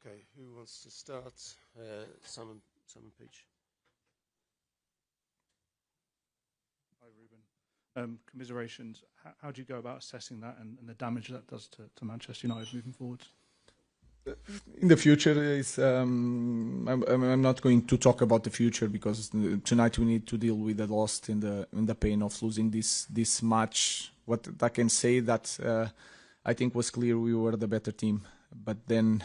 Okay, who wants to start? Simon Peach. Hi, Ruben. Commiserations. How do you go about assessing that and the damage that does to Manchester United moving forward? In the future, I'm not going to talk about the future because tonight we need to deal with the loss and the pain of losing this match. What I can say that I think was clear we were the better team, but then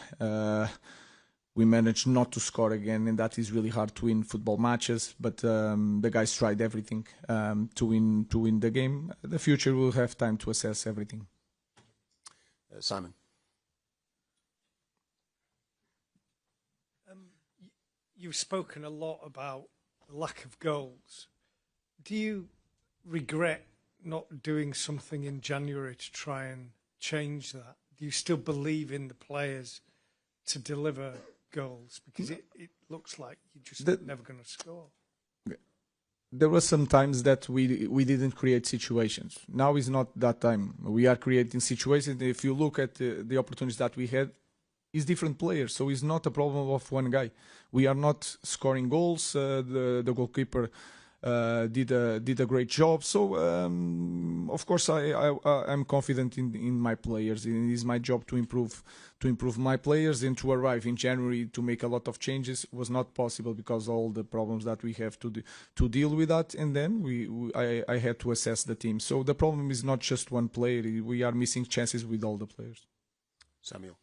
we managed not to score again, and that is really hard to win football matches. But the guys tried everything to win the game. The future will have time to assess everything. Simon. You've spoken a lot about the lack of goals. Do you regret not doing something in January to try and change that? Do you still believe in the players to deliver goals? Because it looks like you're just never going to score. There were some times that we didn't create situations. Now is not that time. We are creating situations. If you look at the opportunities that we had, it's different players, so it's not a problem of one guy. We are not scoring goals. The goalkeeper did a great job. So of course I'm confident in my players. It is my job to improve my players, and to arrive in January to make a lot of changes was not possible because all the problems that we have to deal with that. And then I had to assess the team. So the problem is not just one player. We are missing chances with all the players. Samuel.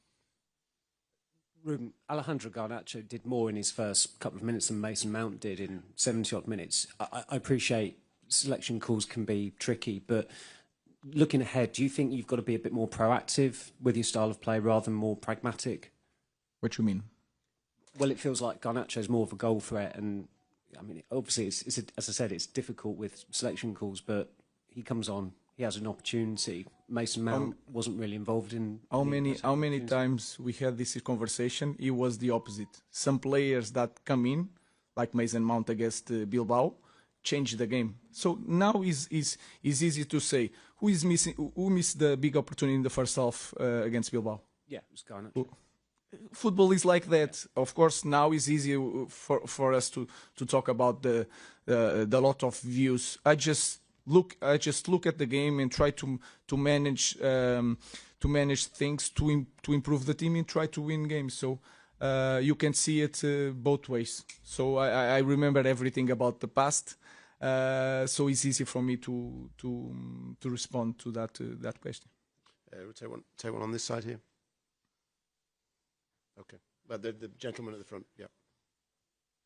Ruben, Alejandro Garnacho did more in his first couple of minutes than Mason Mount did in 70-odd minutes. I appreciate selection calls can be tricky, but looking ahead, do you think you've got to be a bit more proactive with your style of play rather than more pragmatic? What do you mean? Well, it feels like Garnacho's more of a goal threat, and I mean, obviously, as I said, it's difficult with selection calls, but he comes on, he has an opportunity. Mason Mount wasn't really involved in. How many times we had this conversation? It was the opposite. Some players that come in, like Mason Mount against Bilbao, change the game. So now is easy to say who missed the big opportunity in the first half against Bilbao. Yeah, it was Garnacho. Football is like that. Of course, now it's easy for us to talk about the lot of views. I just look at the game and try to manage things to improve the team and try to win games. So you can see it both ways. So I remember everything about the past. So it's easy for me to respond to that question. We'll take one on this side here. Okay, but the gentleman at the front, yeah.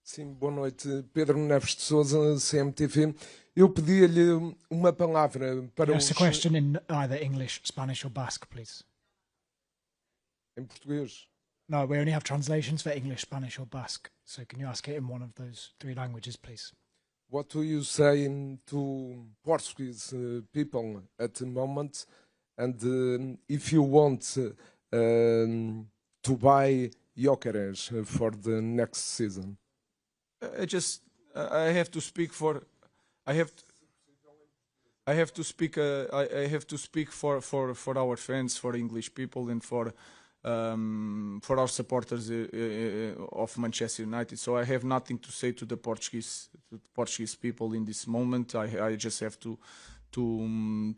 Sim, boa noite. Pedro Neves de Sousa, CMTV. Eu pedia-lhe uma palavra para Ask a question in either English, Spanish or Basque, please. Em português? No, we only have translations for English, Spanish or Basque. So can you ask it in one of those three languages, please? What do you say to Portuguese people at the moment? And if you want to buy Gyökeres for the next season? I have to speak for our fans, for English people, and for our supporters of Manchester United. So I have nothing to say to the Portuguese people in this moment. I just have to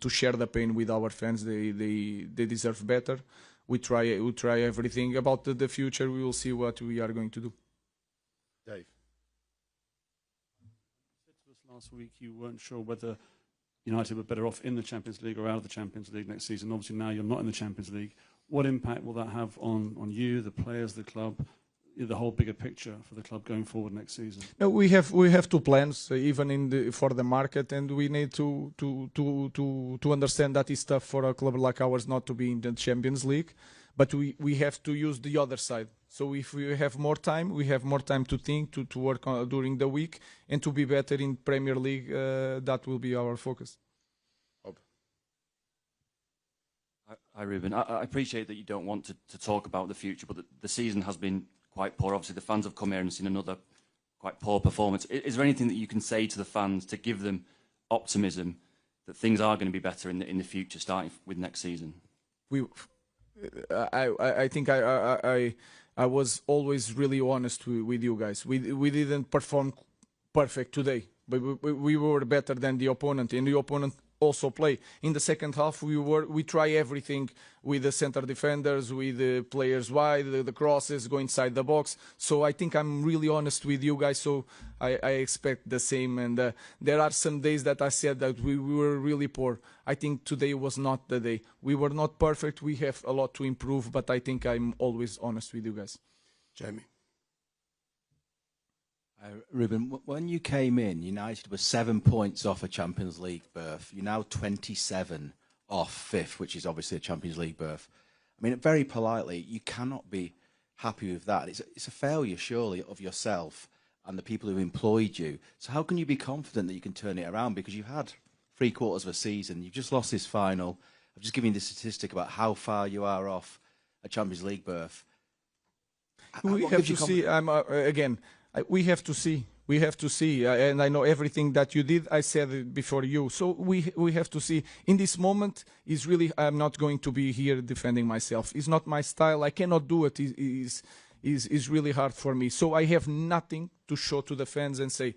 share the pain with our fans. They deserve better. We try everything. About the future, we will see what we are going to do. Dave. Last week you weren't sure whether United were better off in the Champions League or out of the Champions League next season. Obviously now you're not in the Champions League. What impact will that have on you, the players, the club, the whole bigger picture for the club going forward next season? No, we have two plans, even for the market, and we need to understand that it's tough for a club like ours not to be in the Champions League, but we have to use the other side. So if we have more time, we have more time to think, to work on during the week, and to be better in Premier League. That will be our focus. Hi, Ruben. I appreciate that you don't want to talk about the future, but the season has been quite poor. Obviously, the fans have come here and seen another quite poor performance. Is there anything that you can say to the fans to give them optimism that things are going to be better in the future, starting with next season? I think I I was always really honest with you guys. We didn't perform perfect today, but we were better than the opponent, and the opponent also play. In the second half, we try everything with the center defenders, with the players wide, the crosses, go inside the box. So I think I'm really honest with you guys, so I expect the same. And there are some days that I said that we were really poor. I think today was not the day. We were not perfect. We have a lot to improve, but I think I'm always honest with you guys. Jamie. Ruben, when you came in, United were 7 points off a Champions League berth. You're now 27 off fifth, which is obviously a Champions League berth. I mean, very politely, you cannot be happy with that. It's a failure, surely, of yourself and the people who employed you. So how can you be confident that you can turn it around? Because you've had 3/4 of a season. You've just lost this final. I've just given you the statistic about how far you are off a Champions League berth. We have to see, again, we have to see. We have to see, and I know everything that you did. I said it before you, so we have to see. In this moment, is really I'm not going to be here defending myself. It's not my style. I cannot do it. Is really hard for me. So I have nothing to show to the fans and say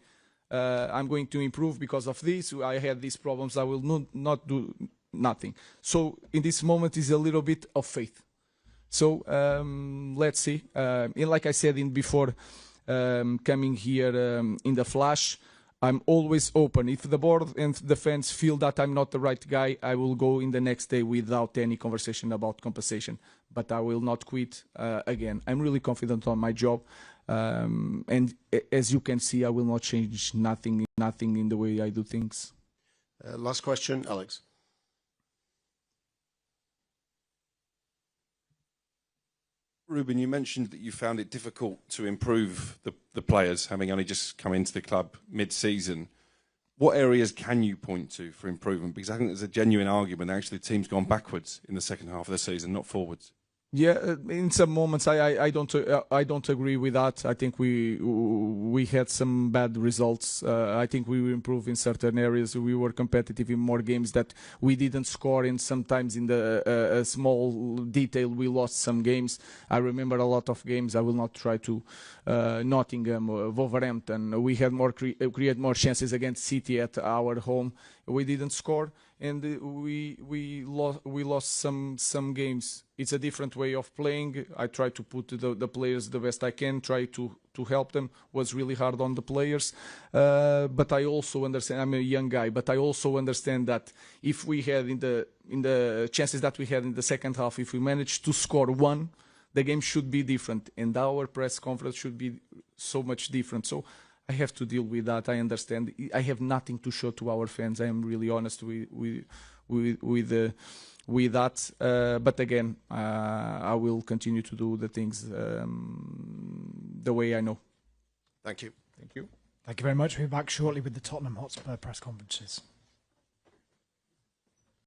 I'm going to improve because of this. I had these problems. I will not do nothing. So in this moment is a little bit of faith. So let's see. Like I said before. Coming here in the flash, I'm always open. If the board and the fans feel that I'm not the right guy, I will go in the next day without any conversation about compensation. But I will not quit again. I'm really confident on my job. And as you can see, I will not change nothing in the way I do things. Last question, Alex. Ruben, you mentioned that you found it difficult to improve the players, having only just come into the club mid-season. What areas can you point to for improvement? Because I think there's a genuine argument that actually the team's gone backwards in the second half of the season, not forwards. Yeah, in some moments I don't agree with that. I think we had some bad results. I think we improved in certain areas. We were competitive in more games that we didn't score, and sometimes in the small detail we lost some games. I remember a lot of games. I will not try to Nottingham, Wolverhampton. We had create more chances against City at our home. We didn't score, and we lost some games. It's a different way of playing. I try to put the players the best I can, try to help them. Was really hard on the players, but I also understand. I'm a young guy, but I also understand that if we had in the chances that we had in the second half, if we managed to score one, the game should be different, and our press conference should be so much different. So I have to deal with that. I understand. I have nothing to show to our fans. I am really honest with that. But again, I will continue to do the things the way I know. Thank you. Thank you. Thank you very much. We'll be back shortly with the Tottenham Hotspur press conferences.